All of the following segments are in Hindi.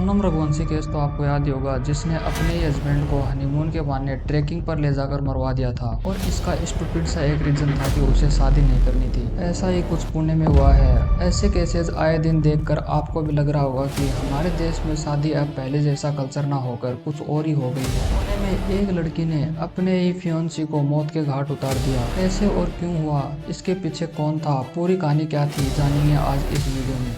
सोनम रघुवंशी केस तो आपको याद ही होगा, जिसने अपने ही हस्बैंड को हनीमून के बहाने ट्रेकिंग पर ले जाकर मरवा दिया था और इसका स्टूपिड सा एक रीजन था कि उसे शादी नहीं करनी थी। ऐसा ही कुछ पुणे में हुआ है। ऐसे केसेस आए दिन देखकर आपको भी लग रहा होगा कि हमारे देश में शादी अब पहले जैसा कल्चर ना होकर कुछ और ही हो गई है। पुणे में एक लड़की ने अपने ही फियोन्सी को मौत के घाट उतार दिया। कैसे और क्यों हुआ, इसके पीछे कौन था, पूरी कहानी क्या थी, जानेंगे आज इस वीडियो में।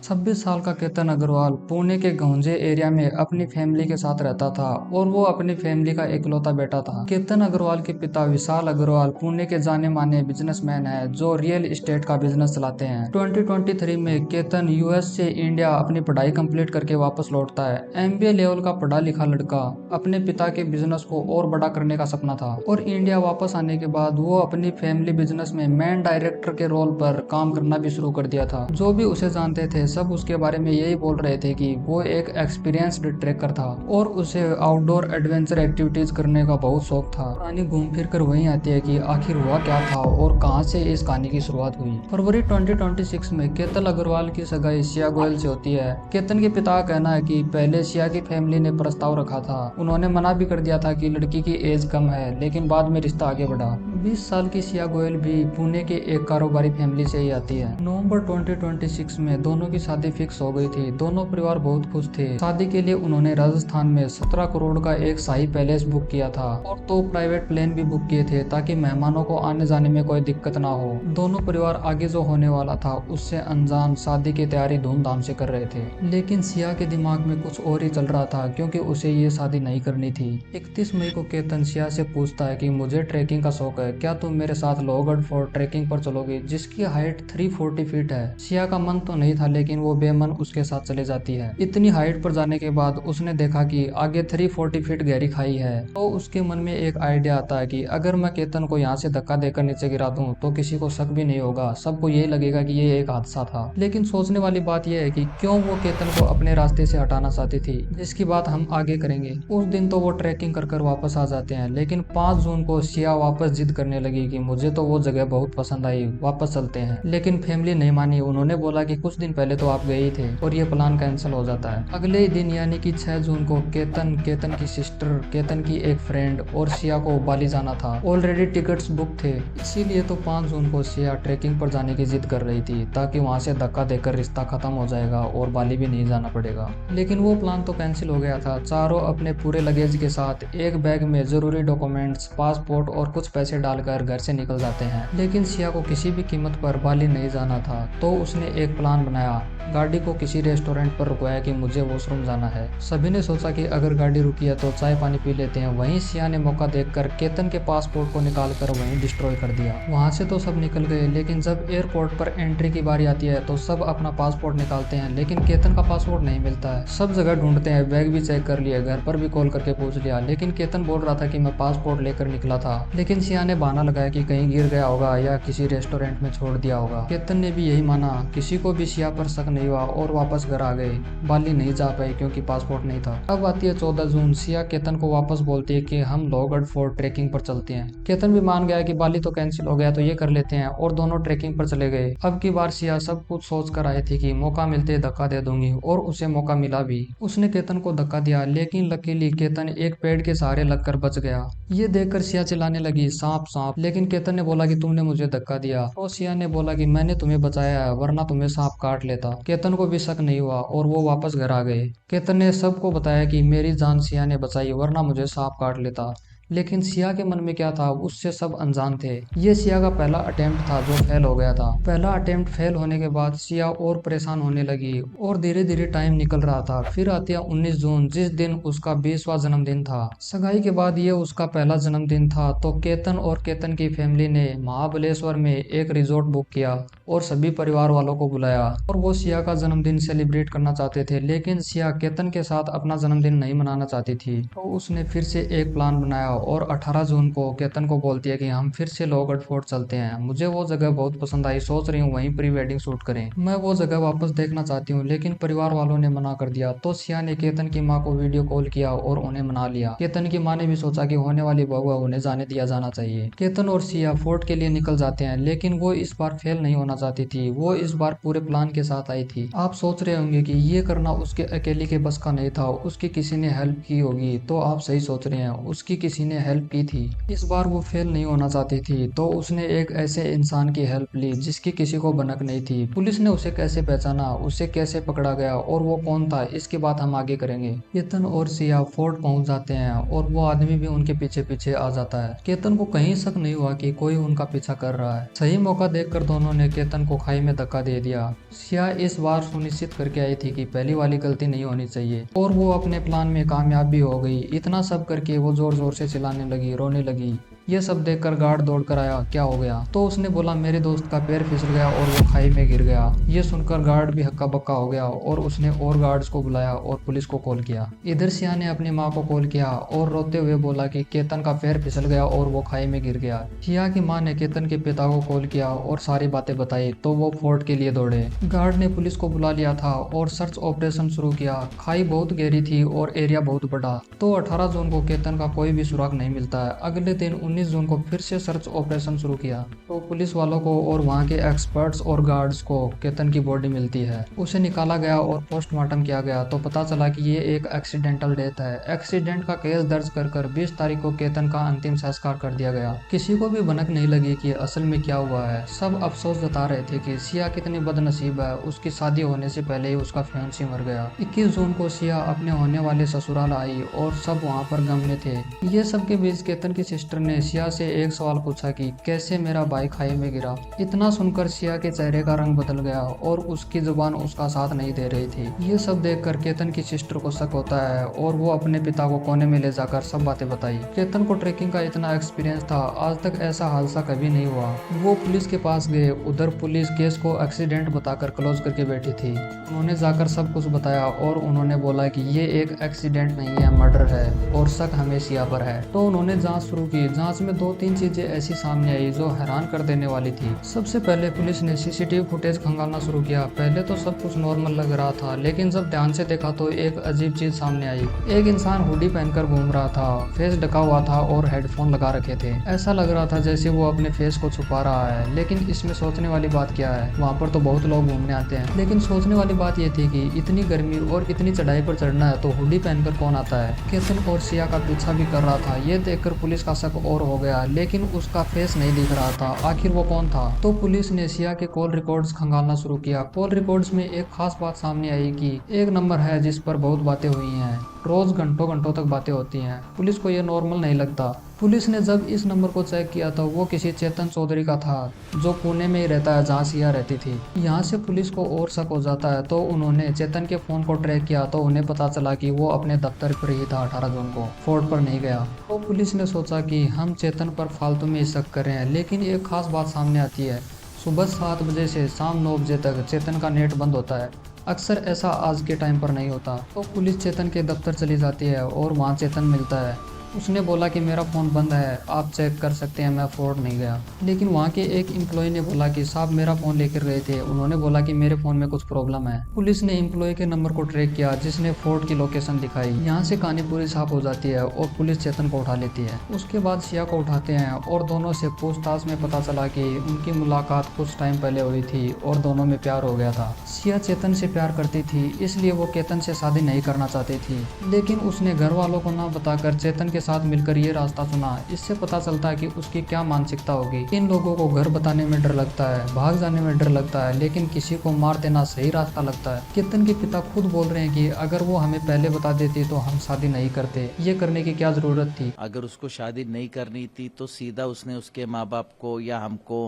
26 साल का केतन अग्रवाल पुणे के गौंजे एरिया में अपनी फैमिली के साथ रहता था और वो अपनी फैमिली का इकलौता बेटा था। केतन अग्रवाल के पिता विशाल अग्रवाल पुणे के जाने माने बिजनेसमैन हैं जो रियल एस्टेट का बिजनेस चलाते हैं। 2023 में केतन यूएस से इंडिया अपनी पढ़ाई कंप्लीट करके वापस लौटता है। एमबीए लेवल का पढ़ा लिखा लड़का, अपने पिता के बिजनेस को और बड़ा करने का सपना था और इंडिया वापस आने के बाद वो अपनी फैमिली बिजनेस में मैन डायरेक्टर के रोल पर काम करना भी शुरू कर दिया था। जो भी उसे जानते थे सब उसके बारे में यही बोल रहे थे कि वो एक एक्सपीरियंस्ड ट्रेकर था और उसे आउटडोर एडवेंचर एक्टिविटीज करने का बहुत शौक था। कहानी घूम फिर कर वहीं आती है कि आखिर हुआ क्या था और कहां से इस कहानी की शुरुआत हुई। फरवरी 2026 में केतन अग्रवाल की सगाई सिया गोयल से होती है। केतन के पिता का कहना है कि पहले सिया की फैमिली ने प्रस्ताव रखा था, उन्होंने मना भी कर दिया था कि लड़की की एज कम है, लेकिन बाद में रिश्ता आगे बढ़ा। 20 साल की सिया गोयल भी पुणे के एक कारोबारी फैमिली से ही आती है। नवंबर 2026 में दोनों की शादी फिक्स हो गई थी। दोनों परिवार बहुत खुश थे। शादी के लिए उन्होंने राजस्थान में 17 करोड़ का एक शाही पैलेस बुक किया था और 2 प्राइवेट प्लेन भी बुक किए थे ताकि मेहमानों को आने जाने में कोई दिक्कत ना हो। दोनों परिवार आगे जो होने वाला था उससे अनजान शादी की तैयारी धूमधाम से कर रहे थे, लेकिन सिया के दिमाग में कुछ और ही चल रहा था क्योंकि उसे ये शादी नहीं करनी थी। 31 मई को केतन सिया से पूछता है कि मुझे ट्रैकिंग का शौक है, क्या तुम मेरे साथ लोहगढ़ फोर्ट ट्रैकिंग पर चलोगे, जिसकी हाइट 340 फीट है। सिया का मन तो नहीं था लेकिन वो बेमन उसके साथ चले जाती है। इतनी हाइट पर जाने के बाद उसने देखा कि आगे 340 फीट गहरी खाई है, तो उसके मन में एक आइडिया आता है कि अगर मैं केतन को यहाँ से धक्का देकर नीचे गिरा दूं तो किसी को शक भी नहीं होगा, सबको यही लगेगा कि ये एक हादसा था। लेकिन सोचने वाली बात यह है कि क्यों वो केतन को अपने रास्ते से हटाना चाहती थी, जिसकी बात हम आगे करेंगे। उस दिन तो वो ट्रैकिंग कर वापस आ जाते हैं, लेकिन 5 जून को सिया वापस जिद करने लगी कि मुझे तो वो जगह बहुत पसंद आई, वापस चलते हैं। लेकिन फैमिली नहीं मानी, उन्होंने बोला कि कुछ दिन पहले तो आप गए ही थे, और ये प्लान कैंसिल हो जाता है। अगले ही दिन यानी कि 6 जून को केतन, केतन की सिस्टर, केतन की एक फ्रेंड और सिया को बाली जाना था। ऑलरेडी टिकट्स बुक थे, इसीलिए तो 5 जून को सिया ट्रैकिंग पर जाने की जिद कर रही थी ताकि वहां से धक्का देकर रिश्ता खत्म हो जाएगा और बाली भी नहीं जाना पड़ेगा। लेकिन वो प्लान तो कैंसिल हो गया था। चारों अपने पूरे लगेज के साथ एक बैग में जरूरी डॉक्यूमेंट्स, पासपोर्ट और कुछ पैसे डालकर घर से निकल जाते हैं। लेकिन सिया को किसी भी कीमत पर बाली नहीं जाना था, तो उसने एक प्लान बनाया। गाड़ी को किसी रेस्टोरेंट पर रुकवाया कि मुझे वॉशरूम जाना है। सभी ने सोचा कि अगर गाड़ी रुकी है तो चाय पानी पी लेते हैं। वहीं सिया ने मौका देखकर केतन के पासपोर्ट को निकालकर वहीं डिस्ट्रॉय कर दिया। वहां से तो सब निकल गए, लेकिन जब एयरपोर्ट पर एंट्री की बारी आती है तो सब अपना पासपोर्ट निकालते हैं, लेकिन केतन का पासपोर्ट नहीं मिलता है। सब जगह ढूंढते हैं, बैग भी चेक कर लिया, घर पर भी कॉल करके पूछ लिया, लेकिन केतन बोल रहा था कि मैं पासपोर्ट लेकर निकला था। लेकिन सिया ने बहाना लगाया कि कहीं गिर गया होगा या किसी रेस्टोरेंट में छोड़ दिया होगा। केतन ने भी यही माना। किसी को भी सिया पर शक नहीं हुआ और वापस घर आ गए। बाली नहीं जा पाई क्योंकि पासपोर्ट नहीं था। अब आती है 14 जून। सिया केतन को वापस बोलती है कि हम लोहगढ़ फोर्ट ट्रेकिंग पर चलते हैं। केतन भी मान गया कि बाली तो कैंसिल हो गया तो ये कर लेते हैं, और दोनों ट्रेकिंग पर चले गए। अब की बार सिया सब कुछ सोच कर आई थी कि मौका मिलते धक्का दे दूंगी, और उसे मौका मिला भी। उसने केतन को धक्का दिया, लेकिन लकीली केतन एक पेड़ के सहारे लगकर बच गया। ये देखकर सिया चिल्लाने लगी, सांप सांप, लेकिन केतन ने बोला कि तुमने मुझे धक्का दिया। तो सिया ने बोला कि मैंने तुम्हें बचाया है, वरना तुम्हें सांप काट लेता। केतन को भी शक नहीं हुआ और वो वापस घर आ गए। केतन ने सबको बताया कि मेरी जान सिया ने बचाई, वरना मुझे सांप काट लेता। लेकिन सिया के मन में क्या था उससे सब अनजान थे। ये सिया का पहला अटेम्प्ट था जो फेल हो गया था। पहला अटेम्प्ट फेल होने के बाद सिया और परेशान होने लगी और धीरे धीरे टाइम निकल रहा था। फिर आती है 19 जून, जिस दिन उसका 20वां जन्मदिन था। सगाई के बाद ये उसका पहला जन्मदिन था, तो केतन और केतन की फैमिली ने महाबलेश्वर में एक रिजॉर्ट बुक किया और सभी परिवार वालों को बुलाया, और वो सिया का जन्मदिन सेलिब्रेट करना चाहते थे। लेकिन सिया केतन के साथ अपना जन्मदिन नहीं मनाना चाहती थी, तो उसने फिर से एक प्लान बनाया और 18 जून को केतन को बोलती है कि हम फिर से लोहगढ़ फोर्ट चलते हैं। मुझे वो जगह बहुत पसंद आई, सोच रही हूँ वहीं प्री वेडिंग शूट करें। मैं वो जगह वापस देखना चाहती हूँ, लेकिन परिवार वालों ने मना कर दिया। तो सिया ने केतन की माँ को वीडियो कॉल किया और उन्हें मना लिया। केतन की माँ ने भी सोचा कि होने वाली बहू है, उन्हें जाने दिया जाना चाहिए। केतन और सिया फोर्ट के लिए निकल जाते हैं, लेकिन वो इस बार फेल नहीं होना चाहती थी, वो इस बार पूरे प्लान के साथ आई थी। आप सोच रहे होंगे कि ये करना उसके अकेले के बस का नहीं था, उसकी किसी ने हेल्प की होगी। तो आप सही सोच रहे हैं, उसकी किसी ने हेल्प की थी। इस बार वो फेल नहीं होना चाहती थी, तो उसने एक ऐसे इंसान की हेल्प ली जिसकी किसी को भनक नहीं थी। पुलिस ने उसे कैसे पहचाना, उसे कैसे पकड़ा गया और वो कौन था, इसकी बात हम आगे करेंगे। केतन और सिया फोर्ट पहुंच जाते हैं और वो आदमी भी उनके पीछे पीछे आ जाता है। केतन को कहीं शक नहीं हुआ कि कोई उनका पीछा कर रहा है। सही मौका देखकर दोनों ने केतन को खाई में धक्का दे दिया। सिया इस बार सुनिश्चित करके आई थी कि पहली वाली गलती नहीं होनी चाहिए, और वो अपने प्लान में कामयाब भी हो गई। इतना सब करके वो जोर जोर से चिल्लाने लगी, रोने लगी। ये सब देखकर गार्ड दौड़ कर आया, क्या हो गया? तो उसने बोला मेरे दोस्त का पैर फिसल गया और वो खाई में गिर गया। ये सुनकर गार्ड भी हक्का बक्का हो गया और उसने और गार्ड्स को बुलाया और पुलिस को कॉल किया। इधर सिया ने अपनी माँ को कॉल किया और रोते हुए बोला कि केतन का पैर फिसल गया और वो खाई में गिर गया। सिया की माँ ने केतन के पिता को कॉल किया और सारी बातें बताई, तो वो फोर्ट के लिए दौड़े। गार्ड ने पुलिस को बुला लिया था और सर्च ऑपरेशन शुरू किया। खाई बहुत गहरी थी और एरिया बहुत बड़ा, तो 18 जून को केतन का कोई भी सुराग नहीं मिलता है। अगले दिन 19 जून को फिर से सर्च ऑपरेशन शुरू किया, तो पुलिस वालों को और वहां के एक्सपर्ट्स और गार्ड्स को केतन की बॉडी मिलती है। उसे निकाला गया और पोस्टमार्टम किया गया, तो पता चला कि ये एक एक्सीडेंटल डेथ है। एक्सीडेंट का केस दर्ज कर 20 तारीख को केतन का अंतिम संस्कार कर दिया गया। किसी को भी भनक नहीं लगी कि असल में क्या हुआ है। सब अफसोस जता रहे थे कि सिया कितनी बदनसीब है, उसकी शादी होने से पहले ही उसका फियांसी मर गया। 21 जून को सिया अपने होने वाले ससुराल आई और सब वहाँ पर गम में थे। ये सब के बीच केतन की सिस्टर ने सिया से एक सवाल पूछा कि कैसे मेरा भाई खाई में गिरा। इतना सुनकर सिया के चेहरे का रंग बदल गया और उसकी जुबान उसका साथ नहीं दे रही थी। ये सब देखकर केतन की सिस्टर को शक होता है और वो अपने पिता को कोने में ले जाकर सब बातें बताई। केतन को ट्रेकिंग का इतना एक्सपीरियंस था, आज तक ऐसा हादसा कभी नहीं हुआ। वो पुलिस के पास गए, उधर पुलिस केस को एक्सीडेंट बताकर क्लोज करके बैठी थी। उन्होंने जाकर सब कुछ बताया और उन्होंने बोला कि ये एक एक्सीडेंट नहीं है, मर्डर है और शक हमें सिया पर है। तो उन्होंने जांच शुरू की। जांच में 2-3 चीजें ऐसी सामने आई जो हैरान कर देने वाली थी। सबसे पहले पुलिस ने सीसीटीवी फुटेज खंगालना शुरू किया। पहले तो सब कुछ नॉर्मल लग रहा था, लेकिन जब ध्यान से देखा तो एक अजीब चीज सामने आई। एक इंसान हुडी पहनकर घूम रहा था, फेस ढका हुआ था और हेडफोन लगा रखे थे। ऐसा लग रहा था जैसे वो अपने फेस को छुपा रहा है। लेकिन इसमें सोचने वाली बात क्या है, वहाँ पर तो बहुत लोग घूमने आते हैं, लेकिन सोचने वाली बात ये थी कि इतनी गर्मी और इतनी चढ़ाई पर चढ़ना है तो हुडी पहनकर कौन आता है। केतन और सिया का पीछा भी कर रहा था। ये देखकर पुलिस का शक और हो गया, लेकिन उसका फेस नहीं दिख रहा था। आखिर वो कौन था? तो पुलिस ने सिया के कॉल रिकॉर्ड्स खंगालना शुरू किया। कॉल रिकॉर्ड्स में एक खास बात सामने आई कि एक नंबर है जिस पर बहुत बातें हुई हैं। रोज घंटों घंटों तक बातें होती हैं। पुलिस को ये नॉर्मल नहीं लगता। पुलिस ने जब इस नंबर को चेक किया तो वो किसी चेतन चौधरी का था, जो पुणे में ही रहता है जहाँ सिया रहती थी। यहाँ से पुलिस को और शक हो जाता है, तो उन्होंने चेतन के फोन को ट्रैक किया, तो उन्हें पता चला कि वो अपने दफ्तर पर ही था 18 जून को, फोर्ट पर नहीं गया। तो पुलिस ने सोचा कि हम चेतन पर फालतू में शक कर रहे हैं, लेकिन एक खास बात सामने आती है। सुबह 7 बजे से शाम 9 बजे तक चेतन का नेट बंद होता है। अक्सर ऐसा आज के टाइम पर नहीं होता। तो पुलिस चेतन के दफ्तर चली जाती है और वहाँ चेतन मिलता है। उसने बोला कि मेरा फ़ोन बंद है, आप चेक कर सकते हैं, मैं फोर्ट नहीं गया। लेकिन वहाँ के एक एम्प्लॉय ने बोला कि साहब मेरा फ़ोन लेकर गए थे, उन्होंने बोला कि मेरे फ़ोन में कुछ प्रॉब्लम है। पुलिस ने एम्प्लॉय के नंबर को ट्रैक किया जिसने फोर्ट की लोकेशन दिखाई। यहाँ से कहानी पूरी साफ हो जाती है और पुलिस चेतन को उठा लेती है। उसके बाद सिया को उठाते हैं और दोनों से पूछताछ में पता चला कि उनकी मुलाकात कुछ टाइम पहले हुई थी और दोनों में प्यार हो गया था। सिया चेतन से प्यार करती थी, इसलिए वो केतन से शादी नहीं करना चाहती थी, लेकिन उसने घर वालों को ना बताकर चेतन के साथ मिलकर ये रास्ता चुना। इससे पता चलता है कि उसकी क्या मानसिकता होगी। इन लोगों को घर बताने में डर लगता है, भाग जाने में डर लगता है, लेकिन किसी को मार देना सही रास्ता लगता है। केतन के पिता खुद बोल रहे हैं कि अगर वो हमें पहले बता देती तो हम शादी नहीं करते। ये करने की क्या जरूरत थी? अगर उसको शादी नहीं करनी थी तो सीधा उसने उसके माँ बाप को या हमको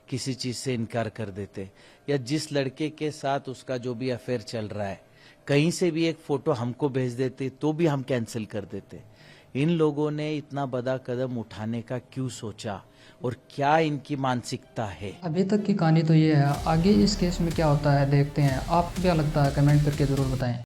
किसी चीज से इनकार कर देते, या जिस लड़के के साथ उसका जो भी अफेयर चल रहा है कहीं से भी एक फोटो हमको भेज देते तो भी हम कैंसिल कर देते। इन लोगों ने इतना बड़ा कदम उठाने का क्यों सोचा और क्या इनकी मानसिकता है? अभी तक की कहानी तो ये है, आगे इस केस में क्या होता है देखते हैं। आपको क्या लगता है कमेंट करके जरूर बताएं।